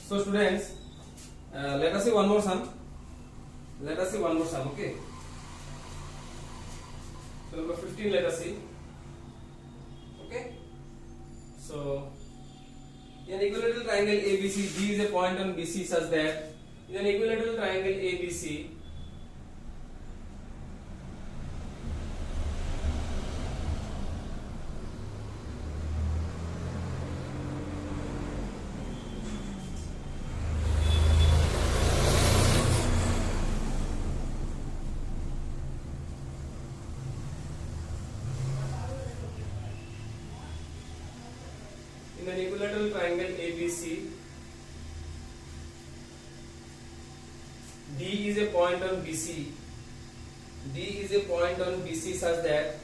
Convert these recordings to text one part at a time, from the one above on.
So students, let us see one more sum. Let us see one more sum. Okay. So number 15. Let us see. Okay. So in an equilateral triangle ABC, D is a point on BC such that in an equilateral triangle ABC, in an equilateral triangle ABC, D is a point on BC. D is a point on BC such that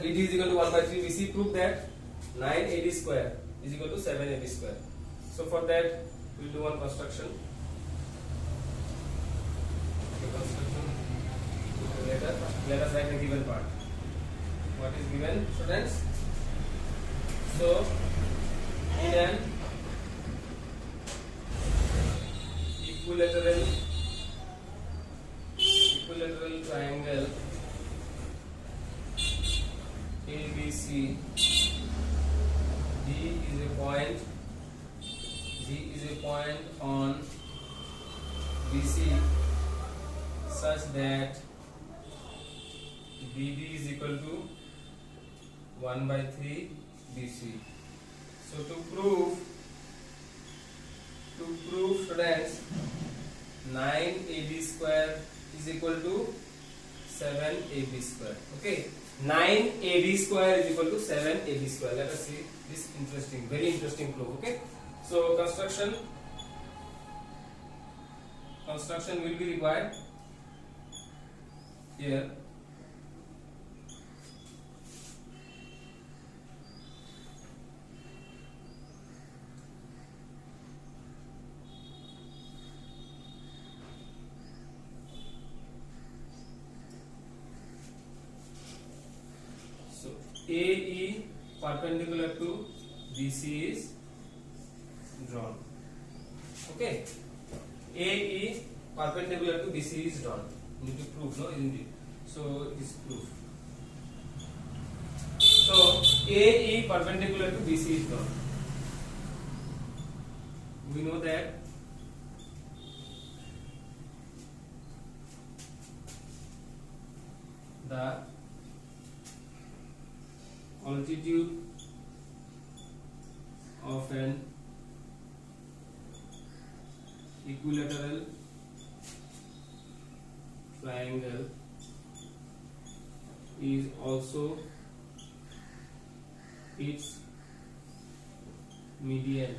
BD is equal to 1 by 3 BC. Prove that 9 AD square is equal to 7 AB square. So for that we will do one construction. Let us write the given part. What is given, students? So in an equilateral triangle ABC, D is a point on BC such that BD is equal to 1 by 3 BC. So to prove students, 9 AB square is equal to 7 AB square. Okay, 9 AD square is equal to 7 AB square. Let us see this very interesting proof. Okay, so construction will be required here. AE perpendicular to BC is drawn. Okay, AE perpendicular to BC is drawn. You need to prove, no, isn't it? So it is proof. So AE perpendicular to BC is drawn. We know that the altitude of an equilateral triangle is also its median.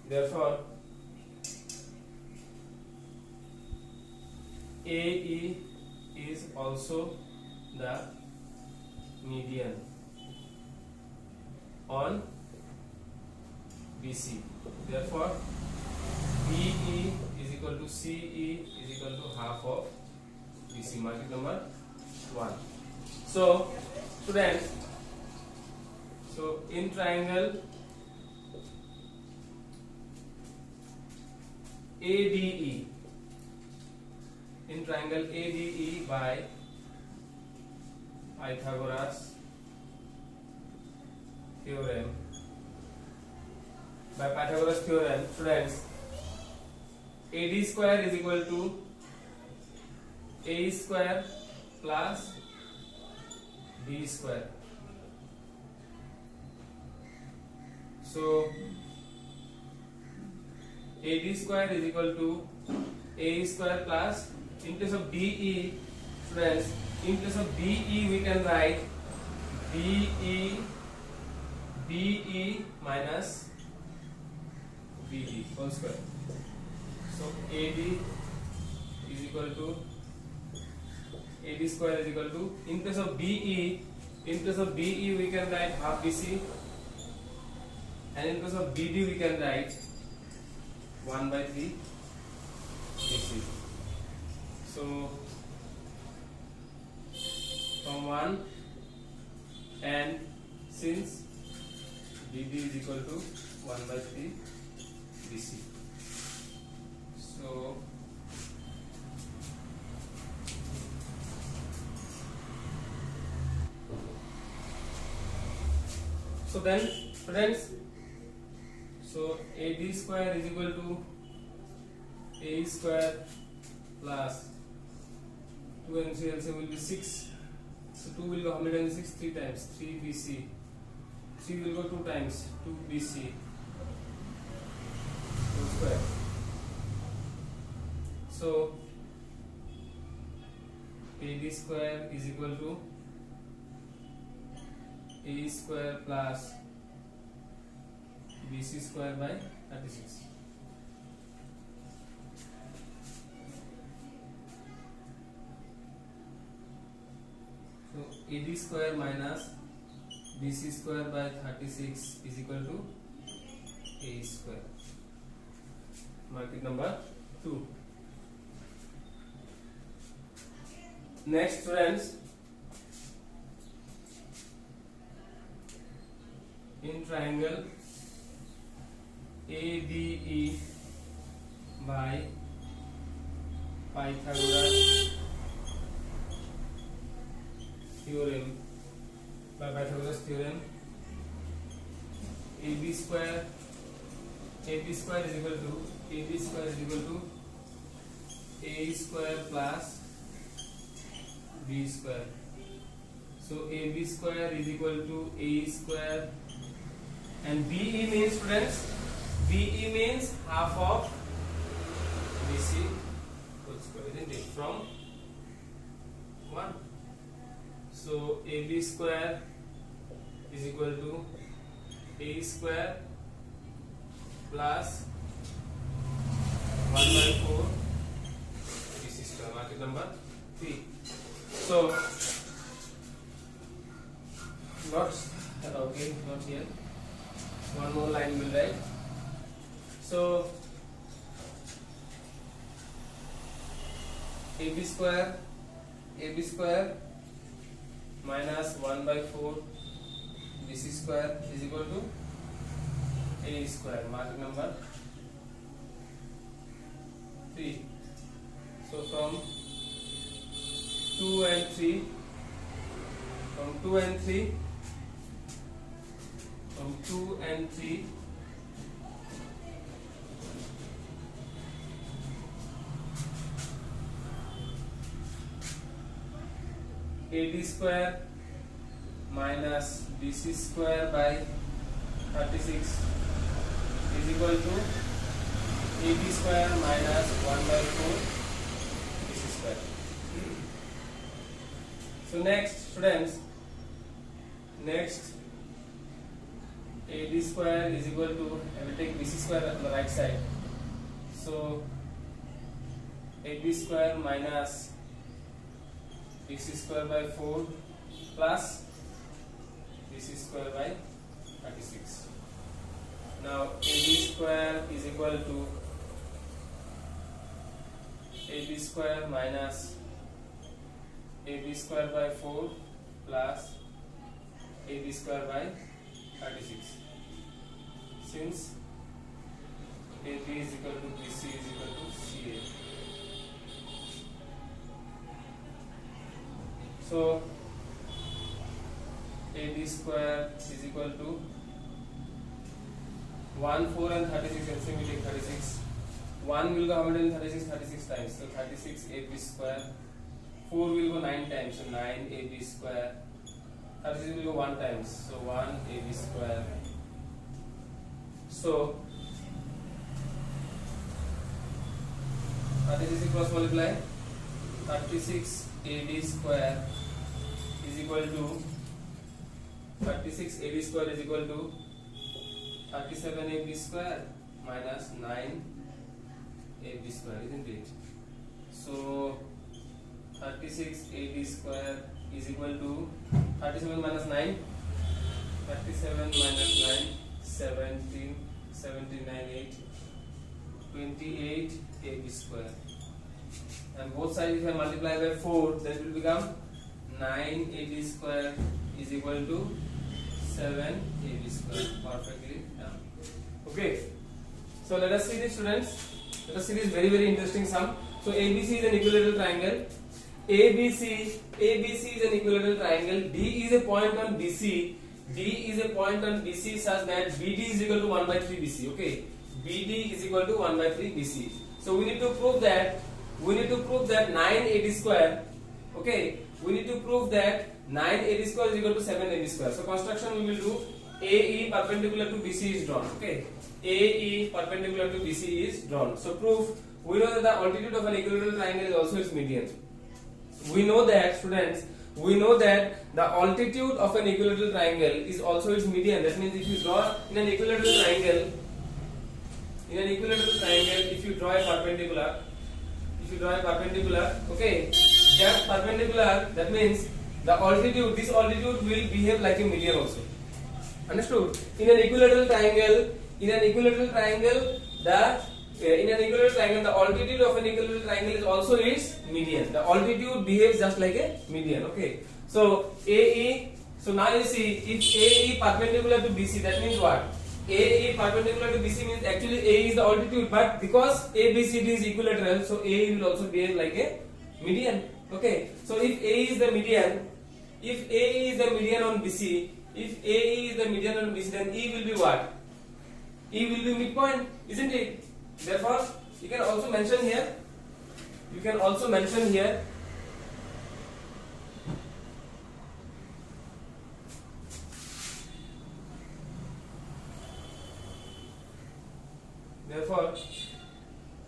Therefore, AE is also the median on BC. Therefore, BE is equal to CE is equal to half of BC. Mark number 1. So, students, in triangle ADE, by Pythagoras theorem, students, AD square is equal to A square plus B square. So AD square is equal to A square plus, in place of BE, students, in place of BE we can write BE minus BD whole square. So AD is equal to AD square is equal to, in place of BE we can write half BC, and in place of BD we can write 1/3 BC. So from 1, and since BD is equal to 1/3 BC, so then friends, so AD square is equal to A square plus 2 and 3 LCM will be 6. So 2 will go 106 3 times, 3 BC. 3 will go 2 times, 2 BC whole square. So AD square is equal to A square plus BC square by 36. So AD square minus BC square by 36 is equal to A square. Mark it number 2. Next friends, in triangle ADE by Pythagoras theorem, AB square is equal to A square plus B square. So AB square is equal to A square, and BE means friends, BE means half of BC whole square, isn't it, from 1. So AB square is equal to A square plus 1/4 BC square. Mark it number 3. So not here. One more line will write. So AB square minus 1/4 BC square is equal to A square. Mark number 3. So from 2 and 3, AD square minus BC square by 36 is equal to AB square minus 1/4 BC square. So next friends, AD square is equal to, I will take BC square on the right side. So AB square minus BC square by 4 plus BC square by 36. Now AB square is equal to AB square minus AB square by 4 plus AB square by 36. Since AB is equal to BC is equal to CA. So AD square is equal to 1, 4 and 36, LCM we take 36. 1 will go 136 times, so 36 AB square. 4 will go 9 times, so 9 AB square. 36 will go 1 times, so 1 AB square. So 36 cross multiply, 36 AD square is equal to 36 AD square is equal to 37 AB square minus 9 AB square, isn't it? So 36 AB square is equal to 37 minus 9. 37 minus 9, 17, 79, 8, 28 AB square. And both sides if I multiply by 4, then it will become 9 AB square is equal to 7 AB square. Perfectly done. Okay. So let us see this, students. Let us see this very interesting sum. So ABC is an equilateral triangle. ABC is an equilateral triangle. D is a point on BC. D is a point on BC such that BD is equal to 1 by 3 BC. Okay. BD is equal to 1 by 3 BC. So we need to prove that 9 AD square. Okay. We need to prove that 9 AD square is equal to 7 AD square. So construction we will do. AE perpendicular to BC is drawn. Okay. AE perpendicular to BC is drawn. So proof. We know that the altitude of an equilateral triangle is also its median. We know that, students. We know that the altitude of an equilateral triangle is also its median. That means if you draw in an equilateral triangle, if you draw a perpendicular, okay, that perpendicular, that means the altitude, this altitude will behave like a median also. Understood? In an equilateral triangle, the altitude of an equilateral triangle is also its median. The altitude behaves just like a median. Okay. So AE. So now you see, if AE perpendicular to BC, that means what? AE perpendicular to BC means actually A is the altitude, but because ABCD is equilateral, so AE will also behave like a median. Okay. So if AE is the median, on BC, then E will be what? E will be midpoint, isn't it? Therefore, you can also mention here. Therefore,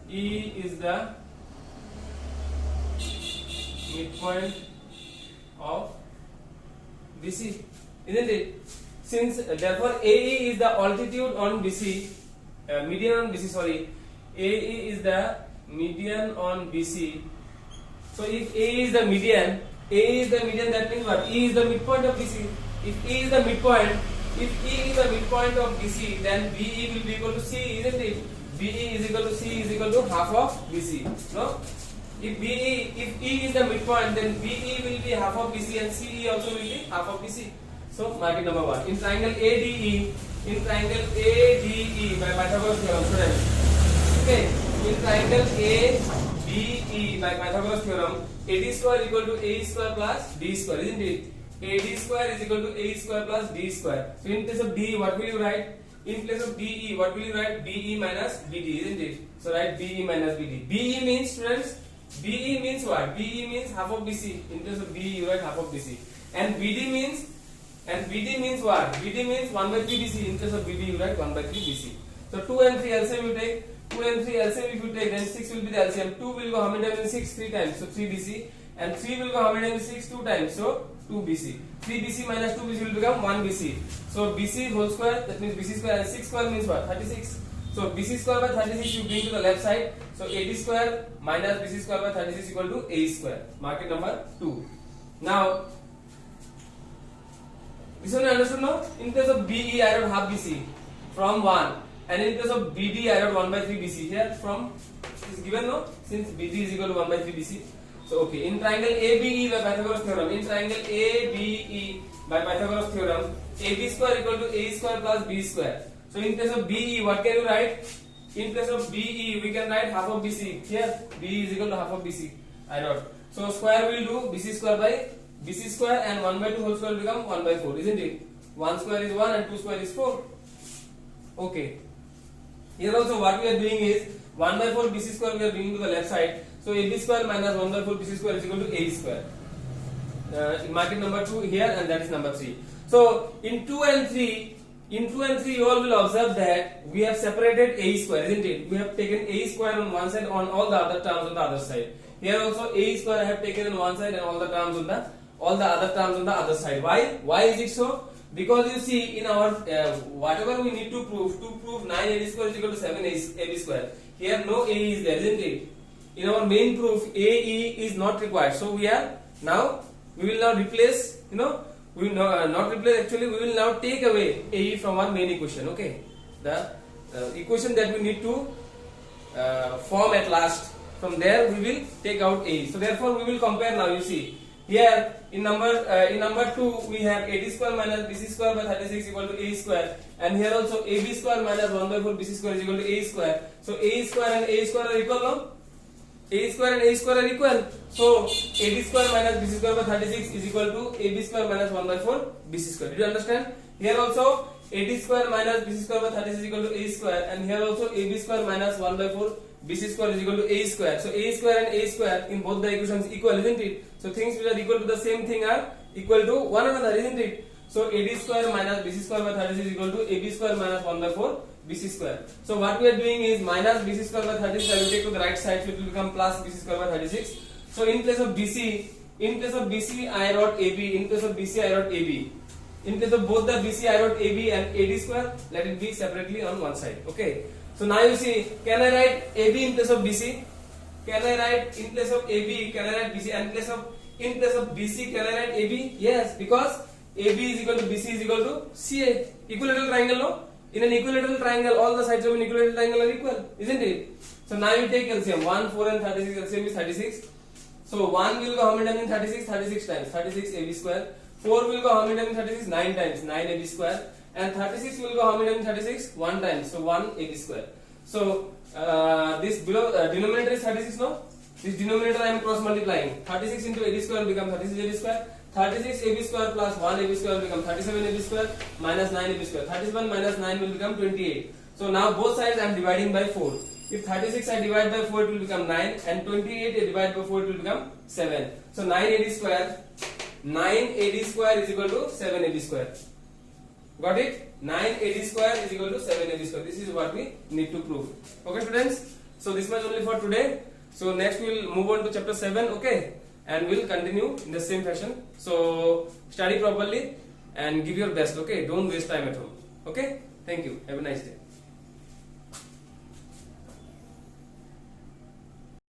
E is the midpoint of BC, isn't it? Since therefore AE is the altitude on BC, median on BC. Sorry, AE is the median on BC. So if A is the median, that means what? E is the midpoint of BC. If E is the midpoint of BC, then BE will be equal to C, isn't it? BE is equal to C is equal to half of BC. No? If E is the midpoint, then BE will be half of BC and CE also will be half of BC. So mark it number 1. In triangle ADE by Pythagoras theorem, students. Okay. In triangle ADE by Pythagoras theorem, AD square equal to AE square plus D square, isn't it? AD square is equal to AE square plus D square. So in place of D, what will you write? In place of DE, what will you write? BE minus BD, isn't it? So write BE minus BD. BE means, students, BE means what? BE means half of BC. In place of BE, you write half of BC. And BD means what? BD means 1 by 3 BC. In place of BD, you write 1 by 3 BC. So 2 and 3 LCM you take. 2 and 3 LCM if you take, then 6 will be the LCM. 2 will go how many times in 6? 3 times. So 3 BC. And 3 will go how many times in 6? 2 times. So 2 BC. 3 BC minus 2 BC will become 1 BC. So BC whole square, that means BC square, and 6 square means what? 36. So BC square by 36 you bring to the left side. So AD square minus BC square by 36 equal to AE square. Mark it number 2. Now, this one you understood now? In place of BE I wrote half BC from 1, and in place of BD I wrote 1 by 3 BC. Here from is given now, since BD is equal to 1 by 3 BC. So okay, in triangle ABE by Pythagoras theorem, AB square equal to AE square plus B square. So in place of BE, what can you write? In place of BE, we can write half of BC. Here, BE is equal to half of BC. I wrote. So square will do BC square by BC square, and 1 by 2 whole square will become 1 by 4, isn't it? 1 square is 1 and 2 square is 4. Okay. Here also what we are doing is 1 by 4 BC square we are bringing to the left side. So AB square minus 1 by 4 BC square is equal to AE square. Mark it number 2 here, and that is number 3. So in 2 and 3 you all will observe that we have separated AE square, isn't it? We have taken AE square on one side, on all the other terms on the other side. Here also AE square I have taken on one side and all the other terms on the other side. Why? Why is it so? Because you see, in our whatever we need to prove 9 AD square is equal to 7 AB square. Here no AE is there, isn't it? in our main proof AE is not required. So we will now replace, we will not replace, actually we will now take away AE from our main equation. Okay, the equation that we need to form at last, from there we will take out AE. So therefore we will compare now. You see here in number 2 we have AD square minus BC square by 36 equal to AE square, and here also AB square minus 1 by 4 BC square is equal to AE square. So AE square and AE square are equal, no? A square and A square are equal. So AD square minus BC square by 36 is equal to AB square minus 1 by 4 BC square. Did you understand? Here also AD square minus BC square by 36 is equal to A square, and here also AB square minus 1 by 4 BC square is equal to A square. So A square and A square in both the equations equal, isn't it? So things which are equal to the same thing are equal to one another, isn't it? So AD square minus BC square by 36 is equal to AB square minus 1 by 4 BC square. So what we are doing is minus BC square by 36 I will take to the right side, so it will become plus BC square by 36. So in place of BC I wrote AB, in place of BC I wrote AB. In place of both the BC I wrote AB and AD square, let it be separately on one side. Okay. So now you see, can I write AB in place of BC? Can I write in place of AB? Can I write BC? And in place of BC, can I write AB? Yes, because AB is equal to BC is equal to CA. Equilateral triangle, no? In an equilateral triangle, all the sides of an equilateral triangle are equal, isn't it? So now you take LCM. 1, 4 and 36, LCM is 36. So 1 will go how many times in 36? 36 times. 36 AB square. 4 will go how many times in 36? 9 times. 9 AB square. And 36 will go how many times in 36? 1 times. So 1 AB square. So this below denominator is 36, no? This denominator I am cross multiplying. 36 into AB square will become 36 AB square. 36 AB square plus 1 AB square will become 37 AB square minus 9 AB square. 31 minus 9 will become 28. So now both sides I am dividing by 4. If 36 I divide by 4 it will become 9, and 28 I divide by 4 it will become 7. So 9 AD square is equal to 7 AB square. Got it? 9 AD square is equal to 7 AB square. This is what we need to prove. Okay students? So this much only for today. So next we will move on to chapter 7. Okay? And we'll continue in the same fashion. So study properly and give your best. Okay? Don't waste time at home. Okay? Thank you. Have a nice day.